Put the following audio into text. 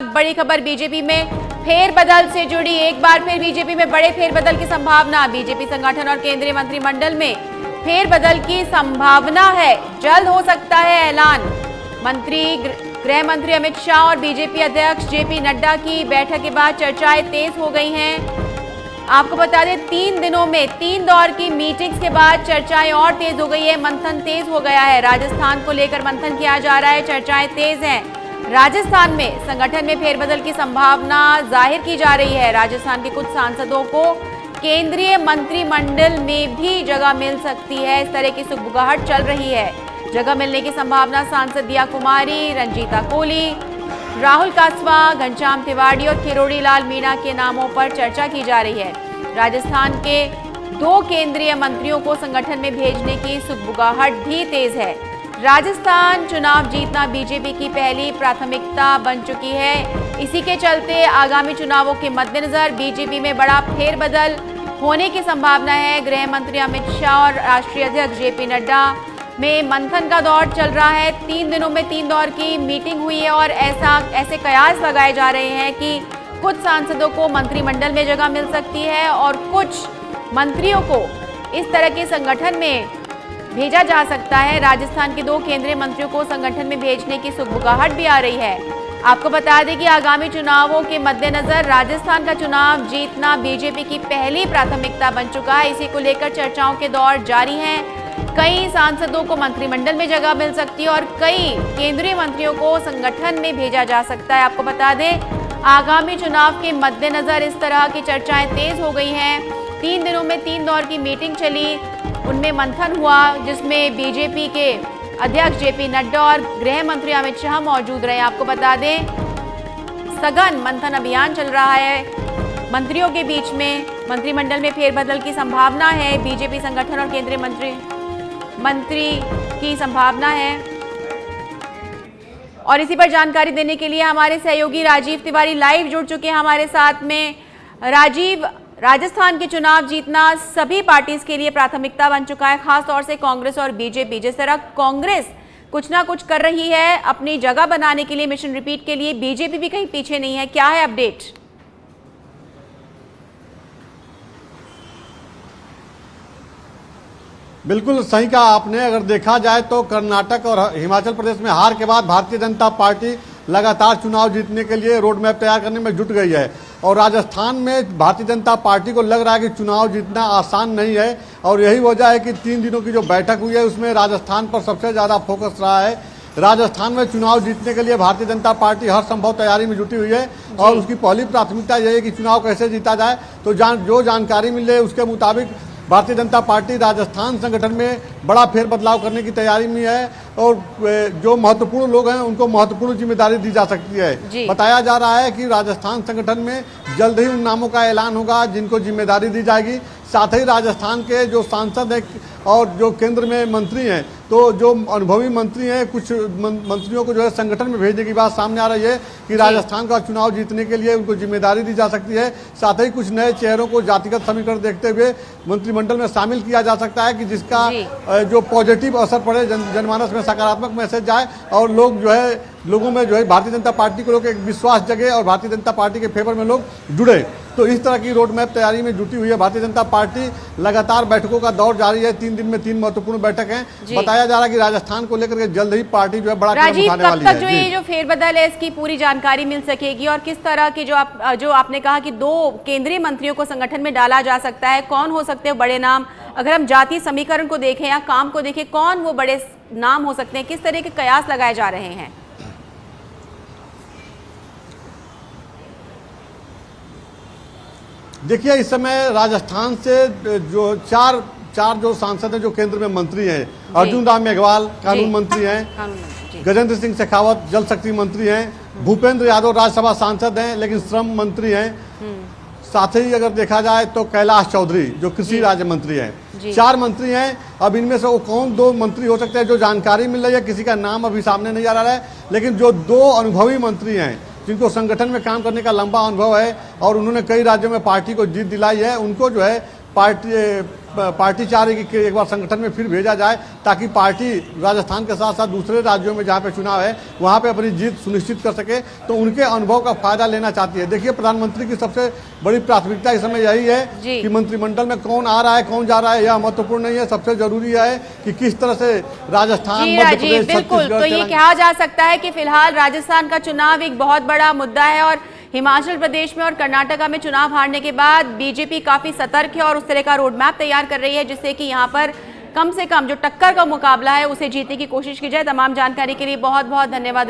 बड़ी खबर बीजेपी में फेरबदल से जुड़ी। एक बार फिर बीजेपी में बड़े फेरबदल की संभावना। बीजेपी संगठन और केंद्रीय मंत्रिमंडल में फेरबदल की संभावना है। जल्द हो सकता है ऐलान। गृह मंत्री अमित शाह और बीजेपी अध्यक्ष जेपी नड्डा की बैठक के बाद चर्चाएं तेज हो गई हैं। आपको बता दें 3 दिनों में 3 दौर की मीटिंग्स के बाद चर्चाएं और तेज हो गई है। मंथन तेज हो गया है। राजस्थान को लेकर मंथन किया जा रहा है। चर्चाएं तेज हैं। राजस्थान में संगठन में फेरबदल की संभावना जाहिर की जा रही है। राजस्थान के कुछ सांसदों को केंद्रीय मंत्रिमंडल में भी जगह मिल सकती है। इस तरह की सुगबुगाहट चल रही है। जगह मिलने की संभावना सांसद दिया कुमारी, रंजीता कोली, राहुल कासवा, घनश्याम तिवारी और किरोड़ी लाल मीणा के नामों पर चर्चा की जा रही है। राजस्थान के 2 केंद्रीय मंत्रियों को संगठन में भेजने की सुगबुगाहट भी तेज है। राजस्थान चुनाव जीतना बीजेपी की पहली प्राथमिकता बन चुकी है। इसी के चलते आगामी चुनावों के मद्देनजर बीजेपी में बड़ा फेरबदल होने की संभावना है। गृह मंत्री अमित शाह और राष्ट्रीय अध्यक्ष जेपी नड्डा में मंथन का दौर चल रहा है। 3 दिनों में 3 दौर की मीटिंग हुई है और ऐसे कयास लगाए जा रहे हैं कि कुछ सांसदों को मंत्रिमंडल में जगह मिल सकती है और कुछ मंत्रियों को इस तरह के संगठन में भेजा जा सकता है। राजस्थान के 2 केंद्रीय मंत्रियों को संगठन में भेजने की सुगबुगाहट भी आ रही है। आपको बता दें कि आगामी चुनावों के मद्देनजर राजस्थान का चुनाव जीतना बीजेपी की पहली प्राथमिकता बन चुका है। इसी को लेकर चर्चाओं के दौर जारी हैं। कई सांसदों को मंत्रिमंडल में जगह मिल सकती है और कई केंद्रीय मंत्रियों को संगठन में भेजा जा सकता है। आपको बता दें आगामी चुनाव के मद्देनजर इस तरह की चर्चाएं तेज हो गई हैं। 3 दिनों में 3 दौर की मीटिंग चली, उनमें मंथन हुआ जिसमें बीजेपी के अध्यक्ष जेपी नड्डा और गृह मंत्री अमित शाह मौजूद रहे। आपको बता दें सघन मंथन अभियान चल रहा है मंत्रियों के बीच में। मंत्रिमंडल में फेरबदल की संभावना है। बीजेपी संगठन और केंद्रीय मंत्री की संभावना है। और इसी पर जानकारी देने के लिए हमारे सहयोगी राजीव तिवारी लाइव जुड़ चुके हैं हमारे साथ में। राजीव, राजस्थान के चुनाव जीतना सभी पार्टीज के लिए प्राथमिकता बन चुका है, खास तौर से कांग्रेस और बीजेपी। जिस तरह कांग्रेस कुछ ना कुछ कर रही है अपनी जगह बनाने के लिए, मिशन रिपीट के लिए, बीजेपी भी कहीं पीछे नहीं है। क्या है अपडेट? बिल्कुल सही कहा आपने। अगर देखा जाए तो कर्नाटक और हिमाचल प्रदेश में हार के बाद भारतीय जनता पार्टी लगातार चुनाव जीतने के लिए रोड मैप तैयार करने में जुट गई है और राजस्थान में भारतीय जनता पार्टी को लग रहा है कि चुनाव जीतना आसान नहीं है और यही वजह है कि 3 दिनों की जो बैठक हुई है उसमें राजस्थान पर सबसे ज़्यादा फोकस रहा है। राजस्थान में चुनाव जीतने के लिए भारतीय जनता पार्टी हर संभव तैयारी में जुटी हुई है और उसकी पहली प्राथमिकता यह है कि चुनाव कैसे जीता जाए। तो जो जानकारी मिले उसके मुताबिक भारतीय जनता पार्टी राजस्थान संगठन में बड़ा फेरबदलाव करने की तैयारी में है और जो महत्वपूर्ण लोग हैं उनको महत्वपूर्ण जिम्मेदारी दी जा सकती है। बताया जा रहा है कि राजस्थान संगठन में जल्द ही उन नामों का ऐलान होगा जिनको जिम्मेदारी दी जाएगी। साथ ही राजस्थान के जो सांसद हैं और जो केंद्र में मंत्री हैं, तो जो अनुभवी मंत्री हैं, कुछ मंत्रियों को जो है संगठन में भेजने की बात सामने आ रही है कि राजस्थान का चुनाव जीतने के लिए उनको जिम्मेदारी दी जा सकती है। साथ ही कुछ नए चेहरों को जातिगत समीकरण देखते हुए मंत्रिमंडल में शामिल किया जा सकता है कि जिसका जो पॉजिटिव असर पड़े, जनमानस में सकारात्मक मैसेज जाए और लोगों में जो है भारतीय जनता पार्टी को लोग एक विश्वास जगे और भारतीय जनता पार्टी के फेवर में लोग जुड़े। तो इस तरह की रोड मैप तैयारी में जुटी हुई है भारतीय जनता पार्टी। लगातार बैठकों का दौर जारी है। 3 दिन में 3 महत्वपूर्ण बैठक हैं। बताया जा रहा है कि राजस्थान को लेकर के जल्द ही पार्टी जो है बड़ा कदम उठाने वाली है। जो ये जो फेरबदल है इसकी पूरी जानकारी मिल सकेगी और किस तरह की जो आपने कहा कि 2 केंद्रीय मंत्रियों को संगठन में डाला जा सकता है, कौन हो सकते हैं बड़े नाम? अगर हम जातीय समीकरण को देखें या काम को देखें, कौन वो बड़े नाम हो सकते हैं? किस तरह के कयास लगाए जा रहे हैं? देखिए इस समय राजस्थान से जो चार जो सांसद हैं जो केंद्र में मंत्री हैं, अर्जुन राम मेघवाल कानून मंत्री हैं, गजेंद्र सिंह शेखावत जल शक्ति मंत्री हैं, भूपेंद्र यादव राज्यसभा सांसद हैं लेकिन श्रम मंत्री हैं। साथ ही अगर देखा जाए तो कैलाश चौधरी जो कृषि राज्य मंत्री हैं। 4 मंत्री हैं। अब इनमें से वो कौन 2 मंत्री हो सकते हैं जो जानकारी मिल रही है, किसी का नाम अभी सामने नहीं आ रहा है, लेकिन जो 2 अनुभवी मंत्री हैं जिनको संगठन में काम करने का लंबा अनुभव है और उन्होंने कई राज्यों में पार्टी को जीत दिलाई है, उनको जो है पार्टी चाह रही कि एक बार संगठन में फिर भेजा जाए, ताकि पार्टी राजस्थान के साथ साथ दूसरे राज्यों में जहां पे चुनाव है वहां पे अपनी जीत सुनिश्चित कर सके। तो उनके अनुभव का फायदा लेना चाहती है। देखिए, प्रधानमंत्री की सबसे बड़ी प्राथमिकता इस समय यही है कि मंत्रिमंडल में कौन आ रहा है कौन जा रहा है यह महत्वपूर्ण नहीं है। सबसे जरूरी है कि किस तरह से राजस्थान, मध्य प्रदेश, बिल्कुल। तो ये कहा जा सकता है कि फिलहाल राजस्थान का चुनाव एक बहुत बड़ा मुद्दा है और हिमाचल प्रदेश में और कर्नाटका में चुनाव हारने के बाद बीजेपी काफी सतर्क है और उस तरह का रोड मैप तैयार कर रही है जिससे कि यहां पर कम से कम जो टक्कर का मुकाबला है उसे जीतने की कोशिश की जाए। तमाम जानकारी के लिए बहुत बहुत धन्यवाद।